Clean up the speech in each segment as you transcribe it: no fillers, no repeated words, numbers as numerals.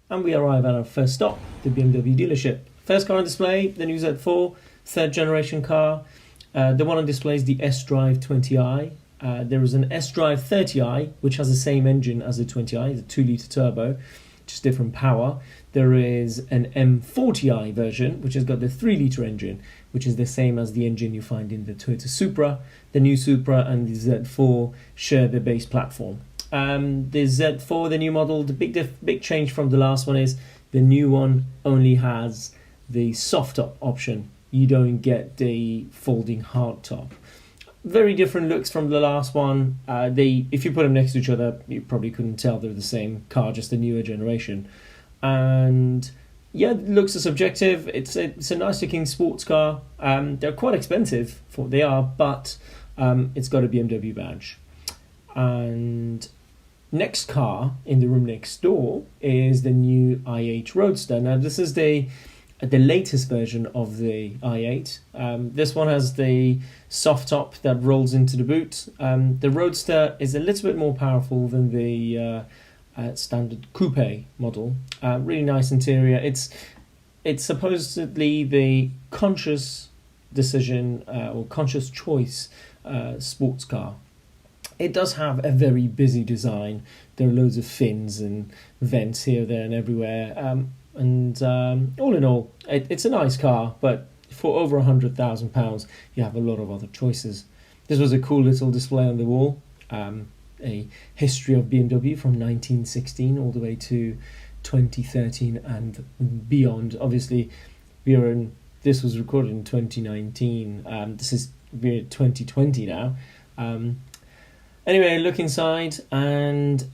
and we arrive at our first stop, the BMW dealership. First car on display, the new Z4, third generation car. The one on display is the S-Drive 20i. There is an S-Drive 30i, which has the same engine as the 20i, the 2-litre turbo, just different power. There is an M40i version, which has got the 3-litre engine, which is the same as the engine you find in the Toyota Supra. The new Supra and the Z4 share the base platform. The Z4, the new model, the big change from the last one is the new one only has the soft top option. You don't get the folding hard top. Very different looks from the last one. If you put them next to each other, you probably couldn't tell they're the same car, just a newer generation. And yeah, looks are subjective. It's a nice looking sports car. They're quite expensive for what they are, but it's got a BMW badge. And next car in the room next door is the new i8 Roadster. Now this is the latest version of the i8. This one has the soft top that rolls into the boot. The Roadster is a little bit more powerful than the standard coupe model. Really nice interior. It's supposedly the conscious decision or conscious choice sports car. It does have a very busy design. There are loads of fins and vents here, there, and everywhere. All in all, it's a nice car, but for over £100,000, you have a lot of other choices. This was a cool little display on the wall. A history of BMW from 1916 all the way to 2013 and beyond. Obviously, this was recorded in 2019. We're 2020 now. Anyway, look inside, and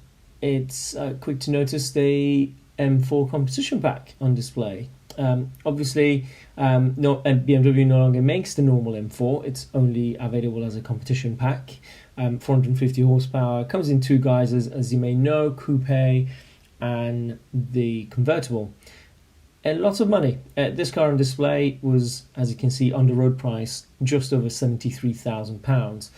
it's quick to notice the M4 competition pack on display. Obviously, BMW no longer makes the normal M4. It's only available as a competition pack. 450 horsepower. Comes in two guises, as you may know, coupe and the convertible. A lot of money. This car on display was, as you can see, on the road price just over £73,000.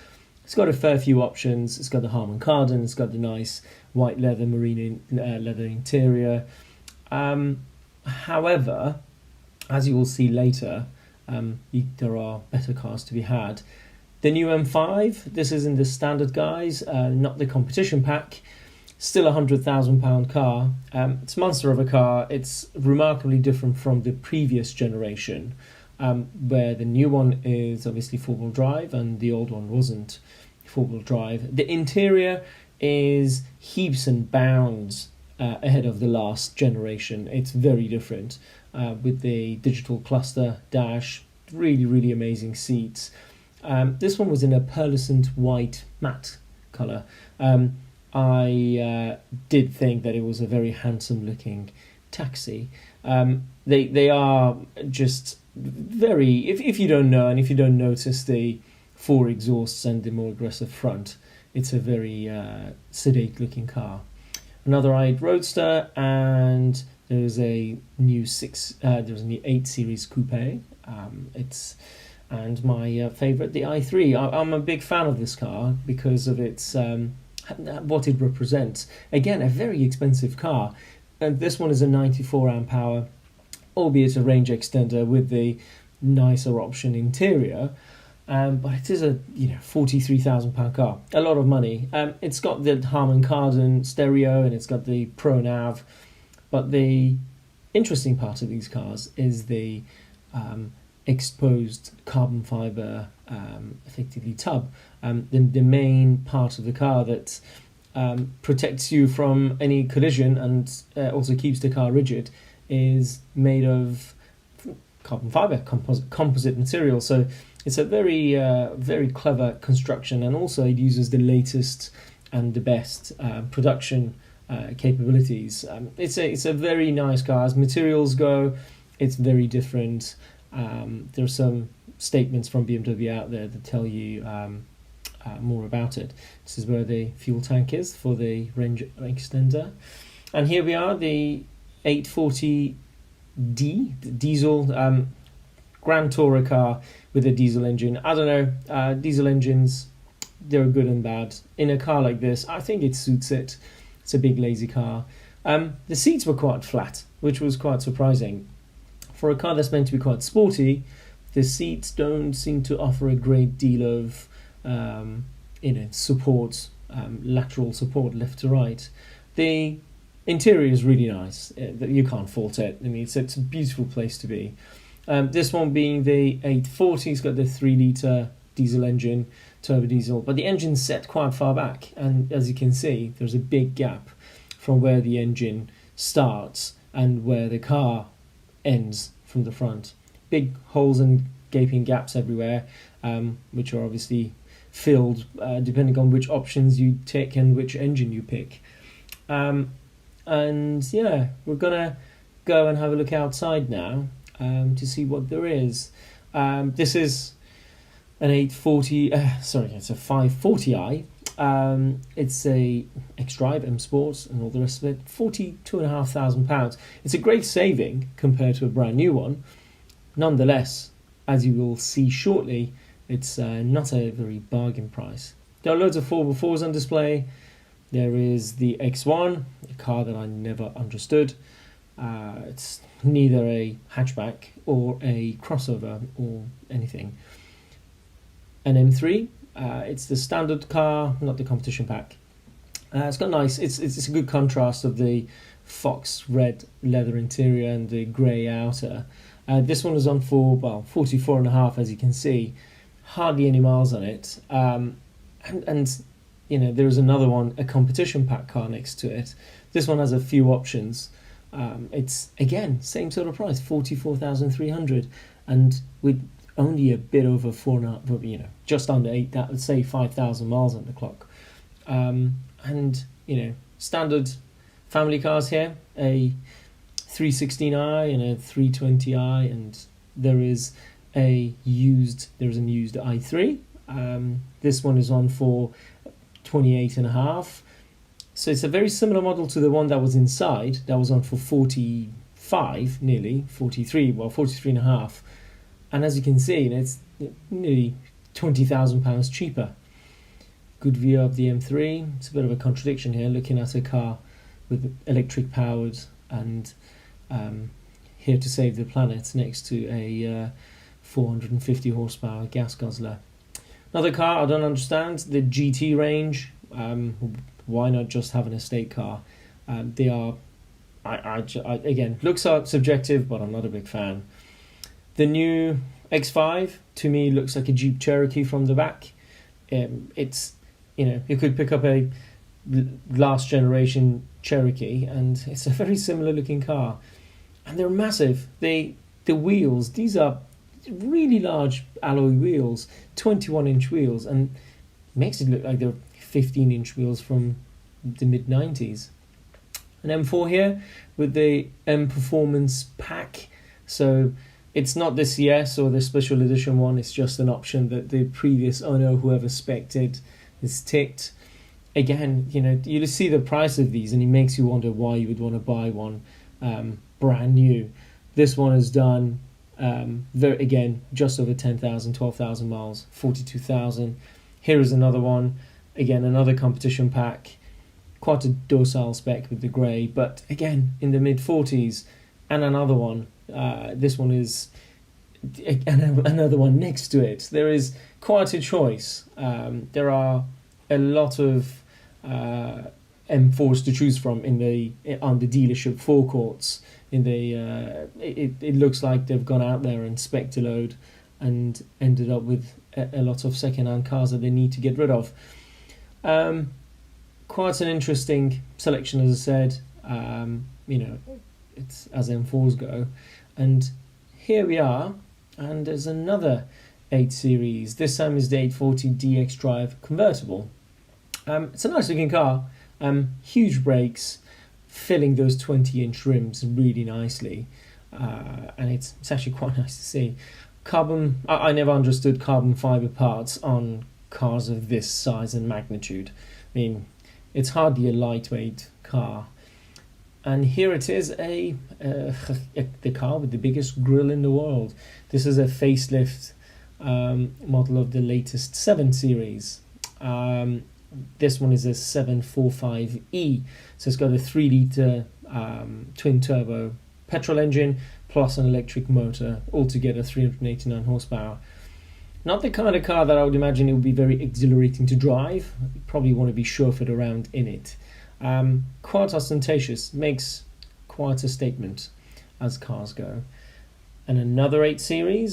It's got a fair few options. It's got the Harman Kardon. It's got the nice white leather, marine leather interior. However, as you will see later, there are better cars to be had. The new M5, this is in the standard guise, not the competition pack. Still a £100,000 car. It's a monster of a car. It's remarkably different from the previous generation, where the new one is obviously four-wheel drive and the old one wasn't four-wheel drive. The interior is heaps and bounds ahead of the last generation. It's very different with the digital cluster dash, really, really amazing seats. This one was in a pearlescent white matte colour. I did think that it was a very handsome looking taxi. They are just very, if you don't know and if you don't notice the four exhausts and the more aggressive front, it's a very sedate looking car. Another i8 Roadster, and there's a new 8 Series Coupe. And my favourite, the i3. I'm a big fan of this car because of its what it represents. Again, a very expensive car. And this one is a 94 amp hour, albeit a range extender with the nicer option interior. But it is a £43,000 car, a lot of money. It's got the Harman Kardon stereo and it's got the Pro Nav. But the interesting part of these cars is the exposed carbon fibre, effectively tub. The main part of the car that protects you from any collision and also keeps the car rigid is made of carbon fibre, composite material. So it's a very, very clever construction, and also it uses the latest and the best production capabilities. It's a very nice car. As materials go, it's very different. There are some statements from BMW out there that tell you more about it. This is where the fuel tank is for the range extender. And here we are, the 840D, the diesel Grand Tourer car with a diesel engine. I don't know, diesel engines, they're good and bad. In a car like this, I think it suits it. It's a big lazy car. The seats were quite flat, which was quite surprising. For a car that's meant to be quite sporty, the seats don't seem to offer a great deal of support, lateral support left to right. The interior is really nice. You can't fault it. I mean, it's a beautiful place to be. This one being the 840, it's got the 3-litre diesel engine, turbo diesel, but the engine's set quite far back, and as you can see, there's a big gap from where the engine starts and where the car ends from the front. Big holes and gaping gaps everywhere, which are obviously filled depending on which options you take and which engine you pick. And yeah, we're gonna go and have a look outside now to see what there is. This is an 840, it's a 540i. It's a X-Drive, M Sport and all the rest of it. £42,500. It's a great saving compared to a brand new one. Nonetheless, as you will see shortly, it's not a very bargain price. There are loads of 4x4s on display. There is the X1, a car that I never understood. It's neither a hatchback or a crossover or anything. An M3, it's the standard car, not the competition pack. It's got nice, it's a good contrast of the fox red leather interior and the grey outer. This one is on for 44.5, as you can see. Hardly any miles on it. And there's another one, a competition pack car next to it. This one has a few options. It's again same sort of price, 44,300, and with only a bit over 4.5, just under 8, let's say 5,000 miles on the clock. Standard family cars here, a 316i and a 320i, and there is an used i3. This one is on for 28.5. So it's a very similar model to the one that was inside. That was on for 45, nearly 43, 43.5. And as you can see, it's nearly £20,000 cheaper. Good view of the M3. It's a bit of a contradiction here, looking at a car with electric powered and here to save the planet next to a 450 horsepower gas guzzler. Another car I don't understand, the GT range. Why not just have an estate car? They are, again, looks are subjective, but I'm not a big fan. The new X5 to me looks like a Jeep Cherokee from the back. It's, you could pick up a last generation Cherokee, and it's a very similar looking car, and they're massive. The wheels, these are really large alloy wheels, 21-inch wheels, and makes it look like they're 15-inch wheels from the mid-90s. An M4 here with the M Performance Pack. So it's not the CS or the special edition one, it's just an option that the previous owner, whoever spec'd it, has ticked. Again, you'll see the price of these and it makes you wonder why you would want to buy one brand new. This one is done just over 10,000, 12,000 miles, 42,000. Here is another one, again another competition pack, quite a docile spec with the grey, but again in the mid-40s. And another one, this one is another one next to it. There is quite a choice. There are a lot of M4s to choose from on the dealership forecourts. It looks like they've gone out there and spec'd a load and ended up with a lot of second-hand cars that they need to get rid of. Quite an interesting selection, as I said. It's as M4s go. And here we are, and there's another 8 Series. This time is the 840 DX Drive convertible. It's a nice looking car. Huge brakes, filling those 20-inch rims really nicely. And it's actually quite nice to see. Carbon, I never understood carbon fibre parts on cars of this size and magnitude. I mean, it's hardly a lightweight car. And here it is, the car with the biggest grille in the world. This is a facelift model of the latest 7 Series. This one is a 745E, so it's got a 3-litre twin turbo petrol engine plus an electric motor, altogether 389 horsepower. Not the kind of car that I would imagine it would be very exhilarating to drive. You probably want to be chauffeured around in it. Quite ostentatious, makes quite a statement as cars go. And another 8 Series.